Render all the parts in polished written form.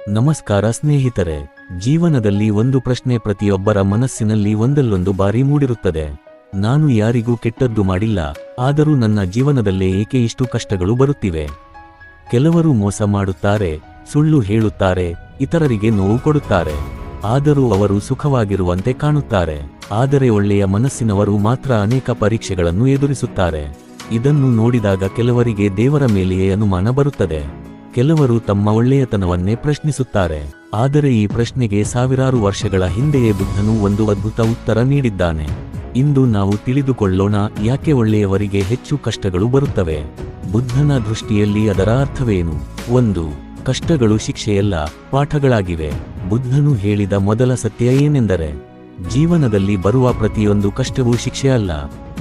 ನಮಸ್ಕಾರ ಸ್ನೇಹಿತರೆ. ಜೀವನದಲ್ಲಿ ಒಂದು ಪ್ರಶ್ನೆ ಪ್ರತಿಯೊಬ್ಬರ ಮನಸ್ಸಿನಲ್ಲಿ ಒಂದಲ್ಲೊಂದು ಬಾರಿ ಮೂಡಿರುತ್ತದೆ. ನಾನು ಯಾರಿಗೂ ಕೆಟ್ಟದ್ದು ಮಾಡಿಲ್ಲ, ಆದರೂ ನನ್ನ ಜೀವನದಲ್ಲೇ ಏಕೆ ಇಷ್ಟು ಕಷ್ಟಗಳು ಬರುತ್ತಿವೆ? ಕೆಲವರು ಮೋಸ ಮಾಡುತ್ತಾರೆ, ಸುಳ್ಳು ಹೇಳುತ್ತಾರೆ, ಇತರರಿಗೆ ನೋವು ಕೊಡುತ್ತಾರೆ. ಆದರೂ ಅವರು ಸುಖವಾಗಿರುವಂತೆ ಕಾಣುತ್ತಾರೆ. ಆದರೆ ಒಳ್ಳೆಯ ಮನಸ್ಸಿನವರು ಮಾತ್ರ ಅನೇಕ ಪರೀಕ್ಷೆಗಳನ್ನು ಎದುರಿಸುತ್ತಾರೆ. ಇದನ್ನು ನೋಡಿದಾಗ ಕೆಲವರಿಗೆ ದೇವರ ಮೇಲೆಯೇ ಅನುಮಾನ ಬರುತ್ತದೆ. ಕೆಲವರು ತಮ್ಮ ಒಳ್ಳೆಯತನವನ್ನೇ ಪ್ರಶ್ನಿಸುತ್ತಾರೆ. ಆದರೆ ಈ ಪ್ರಶ್ನೆಗೆ ಸಾವಿರಾರು ವರ್ಷಗಳ ಹಿಂದೆಯೇ ಬುದ್ಧನು ಒಂದು ಅದ್ಭುತ ಉತ್ತರ ನೀಡಿದ್ದಾನೆ. ಇಂದು ನಾವು ತಿಳಿದುಕೊಳ್ಳೋಣ ಯಾಕೆ ಒಳ್ಳೆಯವರಿಗೆ ಹೆಚ್ಚು ಕಷ್ಟಗಳು ಬರುತ್ತವೆ. ಬುದ್ಧನ ದೃಷ್ಟಿಯಲ್ಲಿ ಅದರ ಅರ್ಥವೇನು? 1. ಕಷ್ಟಗಳು ಶಿಕ್ಷೆಯಲ್ಲ, ಪಾಠಗಳಾಗಿವೆ. ಬುದ್ಧನು ಹೇಳಿದ ಮೊದಲ ಸತ್ಯ ಏನೆಂದರೆ, ಜೀವನದಲ್ಲಿ ಬರುವ ಪ್ರತಿಯೊಂದು ಕಷ್ಟವೂ ಶಿಕ್ಷೆ ಅಲ್ಲ,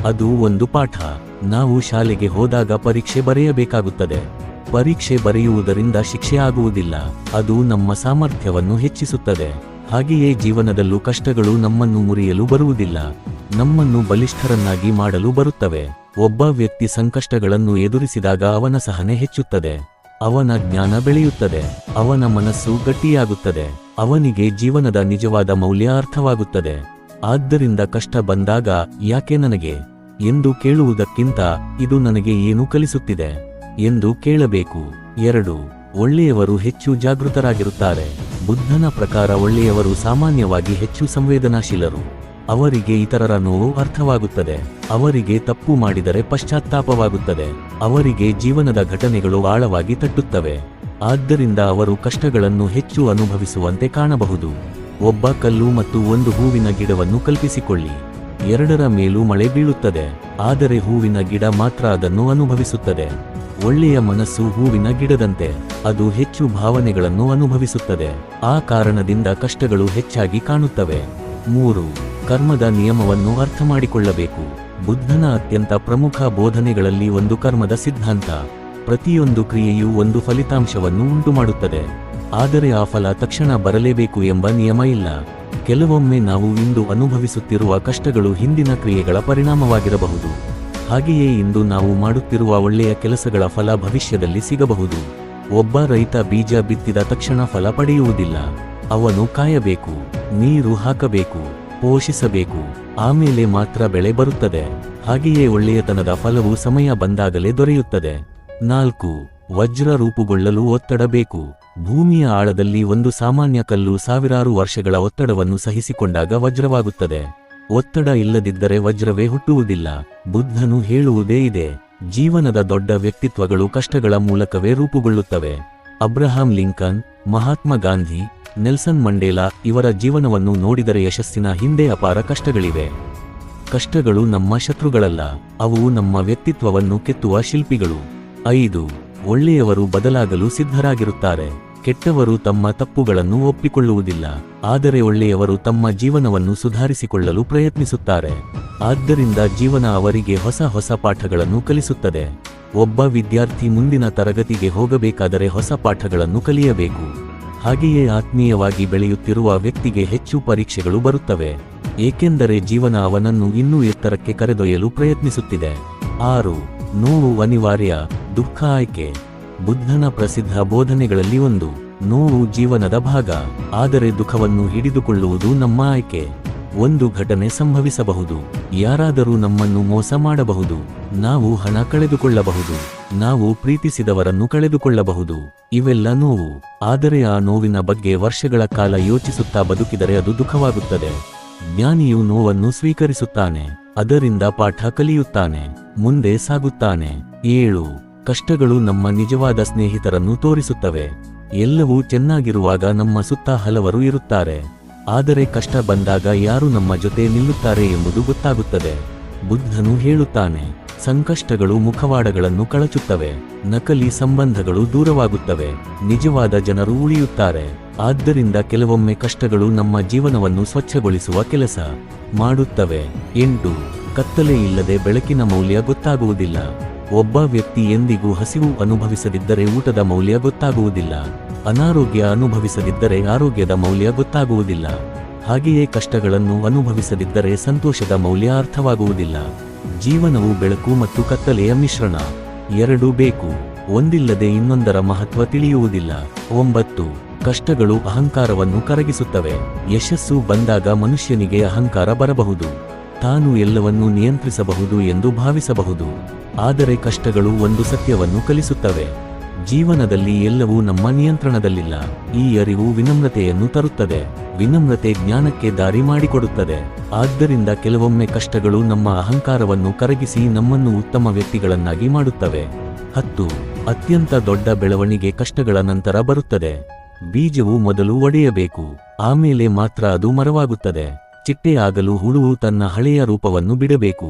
ಅದು ಒಂದು ಪಾಠ. ನಾವು ಶಾಲೆಗೆ ಹೋದಾಗ ಪರೀಕ್ಷೆ ಬರೆಯಬೇಕಾಗುತ್ತದೆ. ಪರೀಕ್ಷೆ ಬರೆಯುವುದರಿಂದ ಶಿಕ್ಷೆ ಆಗುವುದಿಲ್ಲ, ಅದು ನಮ್ಮ ಸಾಮರ್ಥ್ಯವನ್ನು ಹೆಚ್ಚಿಸುತ್ತದೆ. ಹಾಗೆಯೇ ಜೀವನದಲ್ಲೂ ಕಷ್ಟಗಳು ನಮ್ಮನ್ನು ಮುರಿಯಲು ಬರುವುದಿಲ್ಲ, ನಮ್ಮನ್ನು ಬಲಿಷ್ಠರನ್ನಾಗಿ ಮಾಡಲು ಬರುತ್ತವೆ. ಒಬ್ಬ ವ್ಯಕ್ತಿ ಸಂಕಷ್ಟಗಳನ್ನು ಎದುರಿಸಿದಾಗ ಅವನ ಸಹನೆ ಹೆಚ್ಚುತ್ತದೆ, ಅವನ ಜ್ಞಾನ ಬೆಳೆಯುತ್ತದೆ, ಅವನ ಮನಸ್ಸು ಗಟ್ಟಿಯಾಗುತ್ತದೆ, ಅವನಿಗೆ ಜೀವನದ ನಿಜವಾದ ಮೌಲ್ಯ ಅರ್ಥವಾಗುತ್ತದೆ. ಆದ್ದರಿಂದ ಕಷ್ಟ ಬಂದಾಗ ಯಾಕೆ ನನಗೆ ಎಂದು ಕೇಳುವುದಕ್ಕಿಂತ ಇದು ನನಗೆ ಏನು ಕಲಿಸುತ್ತಿದೆ ಎಂದು ಕೇಳಬೇಕು. 2. ಒಳ್ಳೆಯವರು ಹೆಚ್ಚು ಜಾಗೃತರಾಗಿರುತ್ತಾರೆ. ಬುದ್ಧನ ಪ್ರಕಾರ ಒಳ್ಳೆಯವರು ಸಾಮಾನ್ಯವಾಗಿ ಹೆಚ್ಚು ಸಂವೇದನಾಶೀಲರು. ಅವರಿಗೆ ಇತರರ ನೋವು ಅರ್ಥವಾಗುತ್ತದೆ, ಅವರಿಗೆ ತಪ್ಪು ಮಾಡಿದರೆ ಪಶ್ಚಾತ್ತಾಪವಾಗುತ್ತದೆ, ಅವರಿಗೆ ಜೀವನದ ಘಟನೆಗಳು ಆಳವಾಗಿ ತಟ್ಟುತ್ತವೆ. ಆದ್ದರಿಂದ ಅವರು ಕಷ್ಟಗಳನ್ನು ಹೆಚ್ಚು ಅನುಭವಿಸುವಂತೆ ಕಾಣಬಹುದು. ಒಬ್ಬ ಕಲ್ಲು ಮತ್ತು ಒಂದು ಹೂವಿನ ಗಿಡವನ್ನು ಕಲ್ಪಿಸಿಕೊಳ್ಳಿ. ಎರಡರ ಮೇಲೂ ಮಳೆ ಬೀಳುತ್ತದೆ, ಆದರೆ ಹೂವಿನ ಗಿಡ ಮಾತ್ರ ಅದನ್ನು ಅನುಭವಿಸುತ್ತದೆ. ಒಳ್ಳೆಯ ಮನಸ್ಸು ಹೂವಿನ ಗಿಡದಂತೆ, ಅದು ಹೆಚ್ಚು ಭಾವನೆಗಳನ್ನು ಅನುಭವಿಸುತ್ತದೆ. ಆ ಕಾರಣದಿಂದ ಕಷ್ಟಗಳು ಹೆಚ್ಚಾಗಿ ಕಾಣುತ್ತವೆ. 3. ಕರ್ಮದ ನಿಯಮವನ್ನು ಅರ್ಥಮಾಡಿಕೊಳ್ಳಬೇಕು. ಬುದ್ಧನ ಅತ್ಯಂತ ಪ್ರಮುಖ ಬೋಧನೆಗಳಲ್ಲಿ ಒಂದು ಕರ್ಮದ ಸಿದ್ಧಾಂತ. ಪ್ರತಿಯೊಂದು ಕ್ರಿಯೆಯೂ ಒಂದು ಫಲಿತಾಂಶವನ್ನು ಉಂಟುಮಾಡುತ್ತದೆ, ಆದರೆ ಆ ಫಲ ತಕ್ಷಣ ಬರಲೇಬೇಕು ಎಂಬ ನಿಯಮ ಇಲ್ಲ. ಕೆಲವೊಮ್ಮೆ ನಾವು ಇಂದು ಅನುಭವಿಸುತ್ತಿರುವ ಕಷ್ಟಗಳು ಹಿಂದಿನ ಕ್ರಿಯೆಗಳ ಪರಿಣಾಮವಾಗಿರಬಹುದು. ಹಾಗೆಯೇ ಇಂದು ನಾವು ಮಾಡುತ್ತಿರುವ ಒಳ್ಳೆಯ ಕೆಲಸಗಳ ಫಲ ಭವಿಷ್ಯದಲ್ಲಿ ಸಿಗಬಹುದು. ಒಬ್ಬ ರೈತ ಬೀಜ ಬಿತ್ತಿದ ತಕ್ಷಣ ಫಲ ಪಡೆಯುವುದಿಲ್ಲ, ಅವನು ಕಾಯಬೇಕು, ನೀರು ಹಾಕಬೇಕು, ಪೋಷಿಸಬೇಕು, ಆಮೇಲೆ ಮಾತ್ರ ಬೆಳೆ ಬರುತ್ತದೆ. ಹಾಗೆಯೇ ಒಳ್ಳೆಯತನದ ಫಲವು ಸಮಯ ಬಂದಾಗಲೇ ದೊರೆಯುತ್ತದೆ. 4. ವಜ್ರ ರೂಪುಗೊಳ್ಳಲು ಒತ್ತಡ ಬೇಕು. ಭೂಮಿಯ ಆಳದಲ್ಲಿ ಒಂದು ಸಾಮಾನ್ಯ ಕಲ್ಲು ಸಾವಿರಾರು ವರ್ಷಗಳ ಒತ್ತಡವನ್ನು ಸಹಿಸಿಕೊಂಡಾಗ ವಜ್ರವಾಗುತ್ತದೆ. ಒತ್ತಡ ಇಲ್ಲದಿದ್ದರೆ ವಜ್ರವೇ ಹುಟ್ಟುವುದಿಲ್ಲ. ಬುದ್ಧನು ಹೇಳುವುದೇ ಇದೆ. ಜೀವನದ ದೊಡ್ಡ ವ್ಯಕ್ತಿತ್ವಗಳು ಕಷ್ಟಗಳ ಮೂಲಕವೇ ರೂಪುಗೊಳ್ಳುತ್ತವೆ. Abraham Lincoln, Mahatma Gandhi, Nelson Mandela ಇವರ ಜೀವನವನ್ನು ನೋಡಿದರೆ ಯಶಸ್ಸಿನ ಹಿಂದೆ ಅಪಾರ ಕಷ್ಟಗಳಿವೆ. ಕಷ್ಟಗಳು ನಮ್ಮ ಶತ್ರುಗಳಲ್ಲ, ಅವು ನಮ್ಮ ವ್ಯಕ್ತಿತ್ವವನ್ನು ಕೆತ್ತುವ ಶಿಲ್ಪಿಗಳು. 5. ಒಳ್ಳೆಯವರು ಬದಲಾಗಲು ಸಿದ್ಧರಾಗಿರುತ್ತಾರೆ. ಕೆಟ್ಟವರು ತಮ್ಮ ತಪ್ಪುಗಳನ್ನು ಒಪ್ಪಿಕೊಳ್ಳುವುದಿಲ್ಲ, ಆದರೆ ಒಳ್ಳೆಯವರು ತಮ್ಮ ಜೀವನವನ್ನು ಸುಧಾರಿಸಿಕೊಳ್ಳಲು ಪ್ರಯತ್ನಿಸುತ್ತಾರೆ. ಆದ್ದರಿಂದ ಜೀವನ ಅವರಿಗೆ ಹೊಸ ಹೊಸ ಪಾಠಗಳನ್ನು ಕಲಿಸುತ್ತದೆ. ಒಬ್ಬ ವಿದ್ಯಾರ್ಥಿ ಮುಂದಿನ ತರಗತಿಗೆ ಹೋಗಬೇಕಾದರೆ ಹೊಸ ಪಾಠಗಳನ್ನು ಕಲಿಯಬೇಕು. ಹಾಗೆಯೇ ಆತ್ಮೀಯವಾಗಿ ಬೆಳೆಯುತ್ತಿರುವ ವ್ಯಕ್ತಿಗೆ ಹೆಚ್ಚು ಪರೀಕ್ಷೆಗಳು ಬರುತ್ತವೆ, ಏಕೆಂದರೆ ಜೀವನ ಅವನನ್ನು ಇನ್ನೂ ಎತ್ತರಕ್ಕೆ ಕರೆದೊಯ್ಯಲು ಪ್ರಯತ್ನಿಸುತ್ತಿದೆ. 6. ನೋವು ಅನಿವಾರ್ಯ, ದುಃಖ ಆಯ್ಕೆ. ಬುದ್ಧನ ಪ್ರಸಿದ್ಧ ಬೋಧನೆಗಳಲ್ಲಿ ಒಂದು, ನೋವು ಜೀವನದ ಭಾಗ, ಆದರೆ ದುಃಖವನ್ನು ಹಿಡಿದುಕೊಳ್ಳುವುದು ನಮ್ಮ ಆಯ್ಕೆ. ಒಂದು ಘಟನೆ ಸಂಭವಿಸಬಹುದು, ಯಾರಾದರೂ ನಮ್ಮನ್ನು ಮೋಸ ಮಾಡಬಹುದು, ನಾವು ಹಣ ಕಳೆದುಕೊಳ್ಳಬಹುದು, ನಾವು ಪ್ರೀತಿಸಿದವರನ್ನು ಕಳೆದುಕೊಳ್ಳಬಹುದು. ಇವೆಲ್ಲ ನೋವು, ಆದರೆ ಆ ನೋವಿನ ಬಗ್ಗೆ ವರ್ಷಗಳ ಕಾಲ ಯೋಚಿಸುತ್ತಾ ಬದುಕಿದರೆ ಅದು ದುಃಖವಾಗುತ್ತದೆ. ಜ್ಞಾನಿಯು ನೋವನ್ನು ಸ್ವೀಕರಿಸುತ್ತಾನೆ, ಅದರಿಂದ ಪಾಠ ಕಲಿಯುತ್ತಾನೆ, ಮುಂದೆ ಸಾಗುತ್ತಾನೆ. 7. ಕಷ್ಟಗಳು ನಮ್ಮ ನಿಜವಾದ ಸ್ನೇಹಿತರನ್ನು ತೋರಿಸುತ್ತವೆ. ಎಲ್ಲವೂ ಚೆನ್ನಾಗಿರುವಾಗ ನಮ್ಮ ಸುತ್ತ ಹಲವರು ಇರುತ್ತಾರೆ, ಆದರೆ ಕಷ್ಟ ಬಂದಾಗ ಯಾರು ನಮ್ಮ ಜೊತೆ ನಿಲ್ಲುತ್ತಾರೆ ಎಂಬುದು ಗೊತ್ತಾಗುತ್ತದೆ. ಬುದ್ಧನು ಹೇಳುತ್ತಾನೆ, ಸಂಕಷ್ಟಗಳು ಮುಖವಾಡಗಳನ್ನು ಕಳಚುತ್ತವೆ, ನಕಲಿ ಸಂಬಂಧಗಳು ದೂರವಾಗುತ್ತವೆ, ನಿಜವಾದ ಜನರು ಉಳಿಯುತ್ತಾರೆ. ಆದ್ದರಿಂದ ಕೆಲವೊಮ್ಮೆ ಕಷ್ಟಗಳು ನಮ್ಮ ಜೀವನವನ್ನು ಸ್ವಚ್ಛಗೊಳಿಸುವ ಕೆಲಸ ಮಾಡುತ್ತವೆ. 8. ಕತ್ತಲೆ ಇಲ್ಲದೆ ಬೆಳಕಿನ ಮೌಲ್ಯ ಗೊತ್ತಾಗುವುದಿಲ್ಲ. ಒಬ್ಬ ವ್ಯಕ್ತಿ ಎಂದಿಗೂ ಹಸಿವು ಅನುಭವಿಸದಿದ್ದರೆ ಊಟದ ಮೌಲ್ಯ ಗೊತ್ತಾಗುವುದಿಲ್ಲ, ಅನಾರೋಗ್ಯ ಅನುಭವಿಸದಿದ್ದರೆ ಆರೋಗ್ಯದ ಮೌಲ್ಯ ಗೊತ್ತಾಗುವುದಿಲ್ಲ. ಹಾಗೆಯೇ ಕಷ್ಟಗಳನ್ನು ಅನುಭವಿಸದಿದ್ದರೆ ಸಂತೋಷದ ಮೌಲ್ಯ ಅರ್ಥವಾಗುವುದಿಲ್ಲ. ಜೀವನವು ಬೆಳಕು ಮತ್ತು ಕತ್ತಲೆಯ ಮಿಶ್ರಣ, ಎರಡೂ ಬೇಕು, ಒಂದಿಲ್ಲದೆ ಇನ್ನೊಂದರ ಮಹತ್ವ ತಿಳಿಯುವುದಿಲ್ಲ. 9. ಕಷ್ಟಗಳು ಅಹಂಕಾರವನ್ನು ಕರಗಿಸುತ್ತವೆ. ಯಶಸ್ಸು ಬಂದಾಗ ಮನುಷ್ಯನಿಗೆ ಅಹಂಕಾರ ಬರಬಹುದು. ತಾನು ಎಲ್ಲವನ್ನೂ ನಿಯಂತ್ರಿಸಬಹುದು ಎಂದು ಭಾವಿಸಬಹುದು. ಆದರೆ ಕಷ್ಟಗಳು ಒಂದು ಸತ್ಯವನ್ನು ಕಲಿಸುತ್ತವೆ. ಜೀವನದಲ್ಲಿ ಎಲ್ಲವೂ ನಮ್ಮ ನಿಯಂತ್ರಣದಲ್ಲಿಲ್ಲ. ಈ ಅರಿವು ವಿನಮ್ರತೆಯನ್ನು ತರುತ್ತದೆ. ವಿನಮ್ರತೆ ಜ್ಞಾನಕ್ಕೆ ದಾರಿ ಮಾಡಿಕೊಡುತ್ತದೆ. ಆದ್ದರಿಂದ ಕೆಲವೊಮ್ಮೆ ಕಷ್ಟಗಳು ನಮ್ಮ ಅಹಂಕಾರವನ್ನು ಕರಗಿಸಿ ನಮ್ಮನ್ನು ಉತ್ತಮ ವ್ಯಕ್ತಿಗಳನ್ನಾಗಿ ಮಾಡುತ್ತವೆ. 10. ಅತ್ಯಂತ ದೊಡ್ಡ ಬೆಳವಣಿಗೆ ಕಷ್ಟಗಳ ನಂತರ ಬರುತ್ತದೆ. ಬೀಜವು ಮೊದಲು ಒಡೆಯಬೇಕು, ಆಮೇಲೆ ಮಾತ್ರ ಅದು ಮರವಾಗುತ್ತದೆ. ಚಿಟ್ಟೆಯಾಗಲು ಹುಳುವು ತನ್ನ ಹಳೆಯ ರೂಪವನ್ನು ಬಿಡಬೇಕು.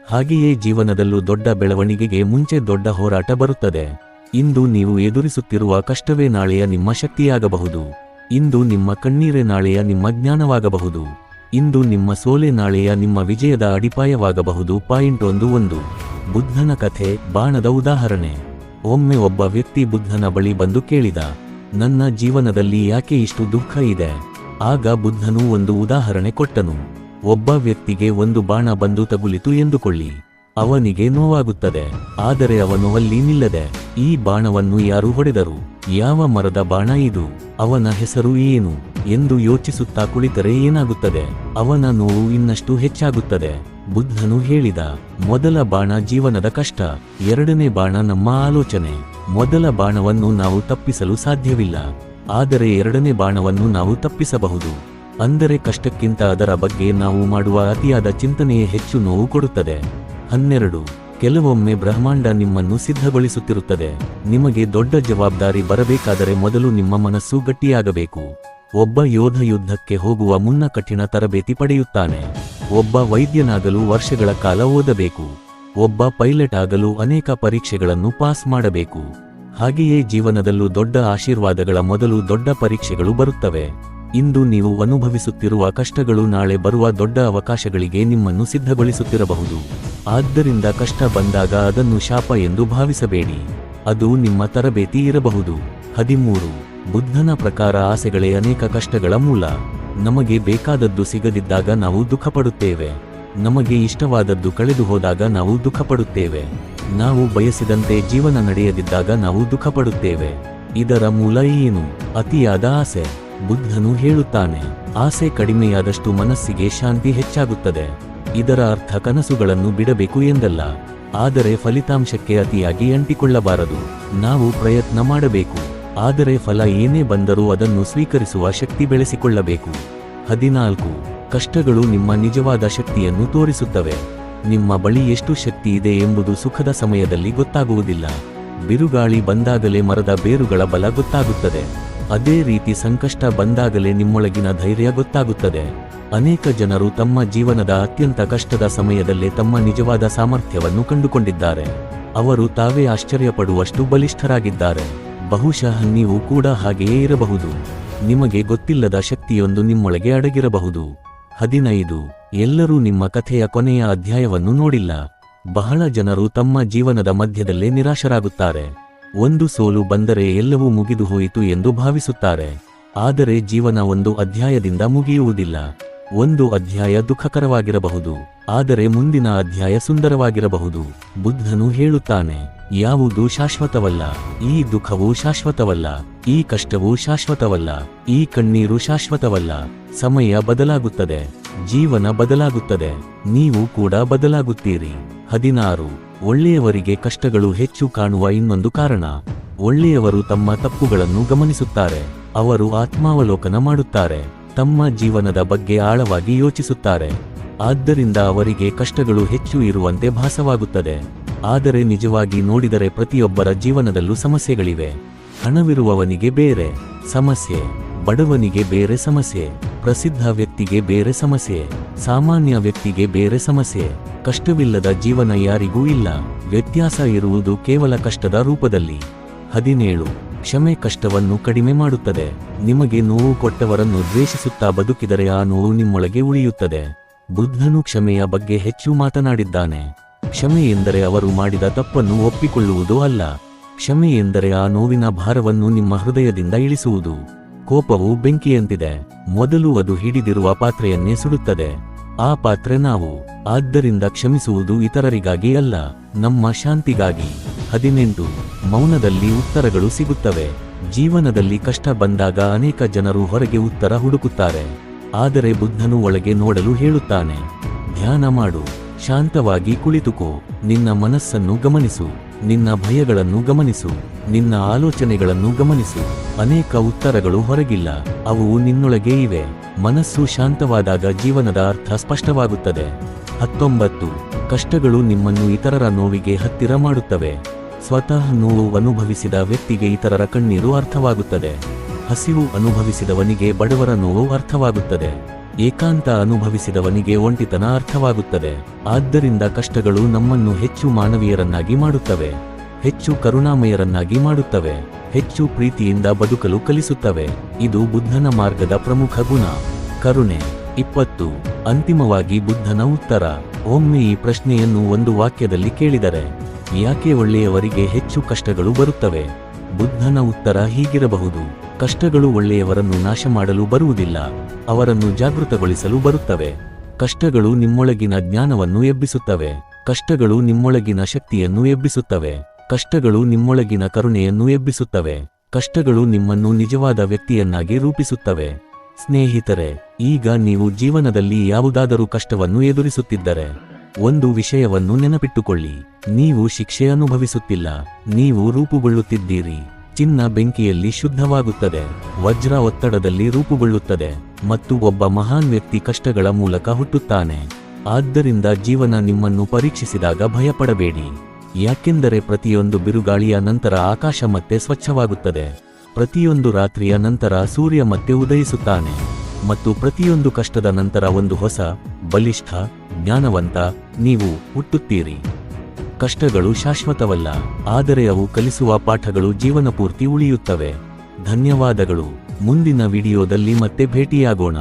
ಹಾಗೆಯೇ ಜೀವನದಲ್ಲೂ ದೊಡ್ಡ ಬೆಳವಣಿಗೆಗೆ ಮುಂಚೆ ದೊಡ್ಡ ಹೋರಾಟ ಬರುತ್ತದೆ. ಇಂದು ನೀವು ಎದುರಿಸುತ್ತಿರುವ ಕಷ್ಟವೇ ನಾಳೆಯ ನಿಮ್ಮ ಶಕ್ತಿಯಾಗಬಹುದು. ಇಂದು ನಿಮ್ಮ ಕಣ್ಣೀರೇ ನಾಳೆಯ ನಿಮ್ಮ ಜ್ಞಾನವಾಗಬಹುದು. ಇಂದು ನಿಮ್ಮ ಸೋಲೆ ನಾಳೆಯ ನಿಮ್ಮ ವಿಜಯದ ಅಡಿಪಾಯವಾಗಬಹುದು. 1. ಬುದ್ಧನ ಕಥೆ, ಬಾಣದ ಉದಾಹರಣೆ. ಒಮ್ಮೆ ಒಬ್ಬ ವ್ಯಕ್ತಿ ಬುದ್ಧನ ಬಳಿ ಬಂದು ಕೇಳಿದ, ನನ್ನ ಜೀವನದಲ್ಲಿ ಯಾಕೆ ಇಷ್ಟು ದುಃಖ ಇದೆ? ಆಗ ಬುದ್ಧನು ಒಂದು ಉದಾಹರಣೆ ಕೊಟ್ಟನು. ಒಬ್ಬ ವ್ಯಕ್ತಿಗೆ ಒಂದು ಬಾಣ ಬಂದು ತಗುಲಿತು ಎಂದುಕೊಳ್ಳಿ. ಅವನಿಗೆ ನೋವಾಗುತ್ತದೆ. ಆದರೆ ಅವನು ಅಲ್ಲಿ ನಿಲ್ಲದೆ, ಈ ಬಾಣವನ್ನು ಯಾರು ಹೊಡೆದರು? ಯಾವ ಮರದ ಬಾಣ ಇದು? ಅವನ ಹೆಸರು ಏನು ಎಂದು ಯೋಚಿಸುತ್ತಾ ಕುಳಿತರೆ ಏನಾಗುತ್ತದೆ? ಅವನ ನೋವು ಇನ್ನಷ್ಟು ಹೆಚ್ಚಾಗುತ್ತದೆ. ಬುದ್ಧನು ಹೇಳಿದ, ಮೊದಲ ಬಾಣ ಜೀವನದ ಕಷ್ಟ, ಎರಡನೇ ಬಾಣ ನಮ್ಮ ಆಲೋಚನೆ. ಮೊದಲ ಬಾಣವನ್ನು ನಾವು ತಪ್ಪಿಸಲು ಸಾಧ್ಯವಿಲ್ಲ, ಆದರೆ ಎರಡನೇ ಬಾಣವನ್ನು ನಾವು ತಪ್ಪಿಸಬಹುದು. ಅಂದರೆ ಕಷ್ಟಕ್ಕಿಂತ ಅದರ ಬಗ್ಗೆ ನಾವು ಮಾಡುವ ಅತಿಯಾದ ಚಿಂತನೆಯೇ ಹೆಚ್ಚು ನೋವು ಕೊಡುತ್ತದೆ. 12. ಕೆಲವೊಮ್ಮೆ ಬ್ರಹ್ಮಾಂಡ ನಿಮ್ಮನ್ನು ಸಿದ್ಧಗೊಳಿಸುತ್ತಿರುತ್ತದೆ. ನಿಮಗೆ ದೊಡ್ಡ ಜವಾಬ್ದಾರಿ ಬರಬೇಕಾದರೆ ಮೊದಲು ನಿಮ್ಮ ಮನಸ್ಸು ಗಟ್ಟಿಯಾಗಬೇಕು. ಒಬ್ಬ ಯೋಧ ಯುದ್ಧಕ್ಕೆ ಹೋಗುವ ಮುನ್ನ ಕಠಿಣ ತರಬೇತಿ ಪಡೆಯುತ್ತಾನೆ. ಒಬ್ಬ ವೈದ್ಯನಾಗಲು ವರ್ಷಗಳ ಕಾಲ ಓದಬೇಕು. ಒಬ್ಬ ಪೈಲಟ್ ಆಗಲು ಅನೇಕ ಪರೀಕ್ಷೆಗಳನ್ನು ಪಾಸ್ ಮಾಡಬೇಕು. ಹಾಗೆಯೇ ಜೀವನದಲ್ಲೂ ದೊಡ್ಡ ಆಶೀರ್ವಾದಗಳ ಮೊದಲು ದೊಡ್ಡ ಪರೀಕ್ಷೆಗಳು ಬರುತ್ತವೆ. ಇಂದು ನೀವು ಅನುಭವಿಸುತ್ತಿರುವ ಕಷ್ಟಗಳು ನಾಳೆ ಬರುವ ದೊಡ್ಡ ಅವಕಾಶಗಳಿಗೆ ನಿಮ್ಮನ್ನು ಸಿದ್ಧಗೊಳಿಸುತ್ತಿರಬಹುದು. ಆದ್ದರಿಂದ ಕಷ್ಟ ಬಂದಾಗ ಅದನ್ನು ಶಾಪ ಎಂದು ಭಾವಿಸಬೇಡಿ, ಅದು ನಿಮ್ಮ ತರಬೇತಿ ಇರಬಹುದು. 13. ಬುದ್ಧನ ಪ್ರಕಾರ ಆಸೆಗಳೇ ಅನೇಕ ಕಷ್ಟಗಳ ಮೂಲ. ನಮಗೆ ಬೇಕಾದದ್ದು ಸಿಗದಿದ್ದಾಗ ನಾವು ದುಃಖಪಡುತ್ತೇವೆ. ನಮಗೆ ಇಷ್ಟವಾದದ್ದು ಕಳೆದು ಹೋದಾಗ ನಾವು ದುಃಖಪಡುತ್ತೇವೆ. ನಾವು ಬಯಸಿದಂತೆ ಜೀವನ ನಡೆಯದಿದ್ದಾಗ ನಾವು ದುಃಖಪಡುತ್ತೇವೆ. ಇದರ ಮೂಲ ಏನು? ಅತಿಯಾದ ಆಸೆ. ಬುದ್ಧನು ಹೇಳುತ್ತಾನೆ, ಆಸೆ ಕಡಿಮೆಯಾದಷ್ಟು ಮನಸ್ಸಿಗೆ ಶಾಂತಿ ಹೆಚ್ಚಾಗುತ್ತದೆ. ಇದರ ಅರ್ಥ ಕನಸುಗಳನ್ನು ಬಿಡಬೇಕು ಎಂದಲ್ಲ, ಆದರೆ ಫಲಿತಾಂಶಕ್ಕೆ ಅತಿಯಾಗಿ ಅಂಟಿಕೊಳ್ಳಬಾರದು. ನಾವು ಪ್ರಯತ್ನ ಮಾಡಬೇಕು, ಆದರೆ ಫಲ ಏನೇ ಬಂದರೂ ಅದನ್ನು ಸ್ವೀಕರಿಸುವ ಶಕ್ತಿ ಬೆಳೆಸಿಕೊಳ್ಳಬೇಕು. 14. ಕಷ್ಟಗಳು ನಿಮ್ಮ ನಿಜವಾದ ಶಕ್ತಿಯನ್ನು ತೋರಿಸುತ್ತವೆ. ನಿಮ್ಮ ಬಳಿ ಎಷ್ಟು ಶಕ್ತಿ ಇದೆ ಎಂಬುದು ಸುಖದ ಸಮಯದಲ್ಲಿ ಗೊತ್ತಾಗುವುದಿಲ್ಲ. ಬಿರುಗಾಳಿ ಬಂದಾಗಲೇ ಮರದ ಬೇರುಗಳ ಬಲ ಗೊತ್ತಾಗುತ್ತದೆ. ಅದೇ ರೀತಿ ಸಂಕಷ್ಟ ಬಂದಾಗಲೇ ನಿಮ್ಮೊಳಗಿನ ಧೈರ್ಯ ಗೊತ್ತಾಗುತ್ತದೆ. ಅನೇಕ ಜನರು ತಮ್ಮ ಜೀವನದ ಅತ್ಯಂತ ಕಷ್ಟದ ಸಮಯದಲ್ಲೇ ತಮ್ಮ ನಿಜವಾದ ಸಾಮರ್ಥ್ಯವನ್ನು ಕಂಡುಕೊಂಡಿದ್ದಾರೆ. ಅವರು ತಾವೇ ಆಶ್ಚರ್ಯಪಡುವಷ್ಟು ಬಲಿಷ್ಠರಾಗಿದ್ದಾರೆ. ಬಹುಶಃ ನೀವು ಕೂಡ ಹಾಗೆಯೇ ಇರಬಹುದು. ನಿಮಗೆ ಗೊತ್ತಿಲ್ಲದ ಶಕ್ತಿಯೊಂದು ನಿಮ್ಮೊಳಗೆ ಅಡಗಿರಬಹುದು. 15. ಎಲ್ಲರೂ ನಿಮ್ಮ ಕಥೆಯ ಕೊನೆಯ ಅಧ್ಯಾಯವನ್ನು ನೋಡಿಲ್ಲ. ಬಹಳ ಜನರು ತಮ್ಮ ಜೀವನದ ಮಧ್ಯದಲ್ಲೇ ನಿರಾಶರಾಗುತ್ತಾರೆ. ಒಂದು ಸೋಲು ಬಂದರೆ ಎಲ್ಲವೂ ಮುಗಿದು ಹೋಯಿತು ಎಂದು ಭಾವಿಸುತ್ತಾರೆ. ಆದರೆ ಜೀವನ ಒಂದು ಅಧ್ಯಾಯದಿಂದ ಮುಗಿಯುವುದಿಲ್ಲ. ಒಂದು ಅಧ್ಯಾಯ ದುಃಖಕರವಾಗಿರಬಹುದು, ಆದರೆ ಮುಂದಿನ ಅಧ್ಯಾಯ ಸುಂದರವಾಗಿರಬಹುದು. ಬುದ್ಧನು ಹೇಳುತ್ತಾನೆ, ಯಾವುದೂ ಶಾಶ್ವತವಲ್ಲ. ಈ ದುಃಖವೂ ಶಾಶ್ವತವಲ್ಲ, ಈ ಕಷ್ಟವೂ ಶಾಶ್ವತವಲ್ಲ, ಈ ಕಣ್ಣೀರು ಶಾಶ್ವತವಲ್ಲ. ಸಮಯ ಬದಲಾಗುತ್ತದೆ, ಜೀವನ ಬದಲಾಗುತ್ತದೆ, ನೀವು ಕೂಡ ಬದಲಾಗುತ್ತೀರಿ. 16. ಒಳ್ಳೆಯವರಿಗೆ ಕಷ್ಟಗಳು ಹೆಚ್ಚು ಕಾಣುವ ಇನ್ನೊಂದು ಕಾರಣ. ಒಳ್ಳೆಯವರು ತಮ್ಮ ತಪ್ಪುಗಳನ್ನು ಗಮನಿಸುತ್ತಾರೆ. ಅವರು ಆತ್ಮಾವಲೋಕನ ಮಾಡುತ್ತಾರೆ. ತಮ್ಮ ಜೀವನದ ಬಗ್ಗೆ ಆಳವಾಗಿ ಯೋಚಿಸುತ್ತಾರೆ. ಆದ್ದರಿಂದ ಅವರಿಗೆ ಕಷ್ಟಗಳು ಹೆಚ್ಚು ಇರುವಂತೆ ಭಾಸವಾಗುತ್ತದೆ. ಆದರೆ ನಿಜವಾಗಿ ನೋಡಿದರೆ ಪ್ರತಿಯೊಬ್ಬರ ಜೀವನದಲ್ಲೂ ಸಮಸ್ಯೆಗಳಿವೆ. ಹಣವಿರುವವನಿಗೆ ಬೇರೆ ಸಮಸ್ಯೆ, ಬಡವನಿಗೆ ಬೇರೆ ಸಮಸ್ಯೆ, ಪ್ರಸಿದ್ಧ ವ್ಯಕ್ತಿಗೆ ಬೇರೆ ಸಮಸ್ಯೆ, ಸಾಮಾನ್ಯ ವ್ಯಕ್ತಿಗೆ ಬೇರೆ ಸಮಸ್ಯೆ. ಕಷ್ಟವಿಲ್ಲದ ಜೀವನ ಯಾರಿಗೂ ಇಲ್ಲ. ವ್ಯತ್ಯಾಸ ಇರುವುದು ಕೇವಲ ಕಷ್ಟದ ರೂಪದಲ್ಲಿ. 17. ಕ್ಷಮೆ ಕಷ್ಟವನ್ನು ಕಡಿಮೆ ಮಾಡುತ್ತದೆ. ನಿಮಗೆ ನೋವು ಕೊಟ್ಟವರನ್ನು ದ್ವೇಷಿಸುತ್ತಾ ಬದುಕಿದರೆ ಆ ನೋವು ನಿಮ್ಮೊಳಗೆ ಉಳಿಯುತ್ತದೆ. ಬುದ್ಧನು ಕ್ಷಮೆಯ ಬಗ್ಗೆ ಹೆಚ್ಚು ಮಾತನಾಡಿದ್ದಾನೆ. ಕ್ಷಮೆ ಎಂದರೆ ಅವರು ಮಾಡಿದ ತಪ್ಪನ್ನು ಒಪ್ಪಿಕೊಳ್ಳುವುದು ಅಲ್ಲ. ಕ್ಷಮೆ ಎಂದರೆ ಆ ನೋವಿನ ಭಾರವನ್ನು ನಿಮ್ಮ ಹೃದಯದಿಂದ ಇಳಿಸುವುದು. ಕೋಪವು ಬೆಂಕಿಯಂತಿದೆ, ಮೊದಲು ಅದು ಹಿಡಿದಿರುವ ಪಾತ್ರೆಯನ್ನೇ ಸುಡುತ್ತದೆ. ಆ ಪಾತ್ರೆ ನಾವು. ಆದ್ದರಿಂದ ಕ್ಷಮಿಸುವುದು ಇತರರಿಗಾಗಿ ಅಲ್ಲ, ನಮ್ಮ ಶಾಂತಿಗಾಗಿ. 18. ಮೌನದಲ್ಲಿ ಉತ್ತರಗಳು ಸಿಗುತ್ತವೆ. ಜೀವನದಲ್ಲಿ ಕಷ್ಟ ಬಂದಾಗ ಅನೇಕ ಜನರು ಹೊರಗೆ ಉತ್ತರ ಹುಡುಕುತ್ತಾರೆ, ಆದರೆ ಬುದ್ಧನು ಒಳಗೆ ನೋಡಲು ಹೇಳುತ್ತಾನೆ. ಧ್ಯಾನ ಮಾಡು, ಶಾಂತವಾಗಿ ಕುಳಿತುಕೋ, ನಿನ್ನ ಮನಸ್ಸನ್ನು ಗಮನಿಸು, ನಿನ್ನ ಭಯಗಳನ್ನು ಗಮನಿಸು, ನಿನ್ನ ಆಲೋಚನೆಗಳನ್ನು ಗಮನಿಸು. ಅನೇಕ ಉತ್ತರಗಳು ಹೊರಗಿಲ್ಲ, ಅವು ನಿನ್ನೊಳಗೆ ಇವೆ. ಮನಸ್ಸು ಶಾಂತವಾದಾಗ ಜೀವನದ ಅರ್ಥ ಸ್ಪಷ್ಟವಾಗುತ್ತದೆ. 19. ಕಷ್ಟಗಳು ನಿಮ್ಮನ್ನು ಇತರರ ನೋವಿಗೆ ಹತ್ತಿರ ಮಾಡುತ್ತವೆ. ಸ್ವತಃ ನೋವು ಅನುಭವಿಸಿದ ವ್ಯಕ್ತಿಗೆ ಇತರರ ಕಣ್ಣೀರು ಅರ್ಥವಾಗುತ್ತದೆ. ಹಸಿವು ಅನುಭವಿಸಿದವನಿಗೆ ಬಡವರ ನೋವು ಅರ್ಥವಾಗುತ್ತದೆ. ಏಕಾಂತ ಅನುಭವಿಸಿದವನಿಗೆ ಒಂಟಿತನ ಅರ್ಥವಾಗುತ್ತದೆ. ಆದ್ದರಿಂದ ಕಷ್ಟಗಳು ನಮ್ಮನ್ನು ಹೆಚ್ಚು ಮಾನವೀಯರನ್ನಾಗಿ ಮಾಡುತ್ತವೆ, ಹೆಚ್ಚು ಕರುಣಾಮಯರನ್ನಾಗಿ ಮಾಡುತ್ತವೆ, ಹೆಚ್ಚು ಪ್ರೀತಿಯಿಂದ ಬದುಕಲು ಕಲಿಸುತ್ತವೆ. ಇದು ಬುದ್ಧನ ಮಾರ್ಗದ ಪ್ರಮುಖ ಗುಣ, ಕರುಣೆ. 20. ಅಂತಿಮವಾಗಿ ಬುದ್ಧನ ಉತ್ತರ. ಒಮ್ಮೆ ಈ ಪ್ರಶ್ನೆಯನ್ನು ಒಂದು ವಾಕ್ಯದಲ್ಲಿ ಕೇಳಿದರೆ, ಯಾಕೆ ಒಳ್ಳೆಯವರಿಗೆ ಹೆಚ್ಚು ಕಷ್ಟಗಳು ಬರುತ್ತವೆ? ಬುದ್ಧನ ಉತ್ತರ ಹೀಗಿರಬಹುದು: ಕಷ್ಟಗಳು ಒಳ್ಳೆಯವರನ್ನು ನಾಶ ಮಾಡಲು ಬರುವುದಿಲ್ಲ, ಅವರನ್ನು ಜಾಗೃತಗೊಳಿಸಲು ಬರುತ್ತವೆ. ಕಷ್ಟಗಳು ನಿಮ್ಮೊಳಗಿನ ಜ್ಞಾನವನ್ನು ಎಬ್ಬಿಸುತ್ತವೆ, ಕಷ್ಟಗಳು ನಿಮ್ಮೊಳಗಿನ ಶಕ್ತಿಯನ್ನು ಎಬ್ಬಿಸುತ್ತವೆ, ಕಷ್ಟಗಳು ನಿಮ್ಮೊಳಗಿನ ಕರುಣೆಯನ್ನು ಎಬ್ಬಿಸುತ್ತವೆ, ಕಷ್ಟಗಳು ನಿಮ್ಮನ್ನು ನಿಜವಾದ ವ್ಯಕ್ತಿಯನ್ನಾಗಿ ರೂಪಿಸುತ್ತವೆ. ಸ್ನೇಹಿತರೆ, ಈಗ ನೀವು ಜೀವನದಲ್ಲಿ ಯಾವುದಾದರೂ ಕಷ್ಟವನ್ನು ಎದುರಿಸುತ್ತಿದ್ದರೆ, ಒಂದು ವಿಷಯವನ್ನು ನೆನಪಿಟ್ಟುಕೊಳ್ಳಿ: ನೀವು ಶಿಕ್ಷೆ ಅನುಭವಿಸುತ್ತಿಲ್ಲ, ನೀವು ರೂಪುಗೊಳ್ಳುತ್ತಿದ್ದೀರಿ. ಚಿನ್ನ ಬೆಂಕಿಯಲ್ಲಿ ಶುದ್ಧವಾಗುತ್ತದೆ, ವಜ್ರ ಒತ್ತಡದಲ್ಲಿ ರೂಪುಗೊಳ್ಳುತ್ತದೆ, ಮತ್ತು ಒಬ್ಬ ಮಹಾನ್ ವ್ಯಕ್ತಿ ಕಷ್ಟಗಳ ಮೂಲಕ ಹುಟ್ಟುತ್ತಾನೆ. ಆದ್ದರಿಂದ ಜೀವನ ನಿಮ್ಮನ್ನು ಪರೀಕ್ಷಿಸಿದಾಗ ಭಯಪಡಬೇಡಿ, ಯಾಕೆಂದರೆ ಪ್ರತಿಯೊಂದು ಬಿರುಗಾಳಿಯ ನಂತರ ಆಕಾಶ ಮತ್ತೆ ಸ್ವಚ್ಛವಾಗುತ್ತದೆ, ಪ್ರತಿಯೊಂದು ರಾತ್ರಿಯ ನಂತರ ಸೂರ್ಯ ಮತ್ತೆ ಉದಯಿಸುತ್ತಾನೆ, ಮತ್ತು ಪ್ರತಿಯೊಂದು ಕಷ್ಟದ ನಂತರ ಒಂದು ಹೊಸ, ಬಲಿಷ್ಠ, ಜ್ಞಾನವಂತ ನೀವು ಹುಟ್ಟುತ್ತೀರಿ. ಕಷ್ಟಗಳು ಶಾಶ್ವತವಲ್ಲ, ಆದರೆ ಅವು ಕಲಿಸುವ ಪಾಠಗಳು ಜೀವನಪೂರ್ತಿ ಉಳಿಯುತ್ತವೆ. ಧನ್ಯವಾದಗಳು. ಮುಂದಿನ ವಿಡಿಯೋದಲ್ಲಿ ಮತ್ತೆ ಭೇಟಿಯಾಗೋಣ.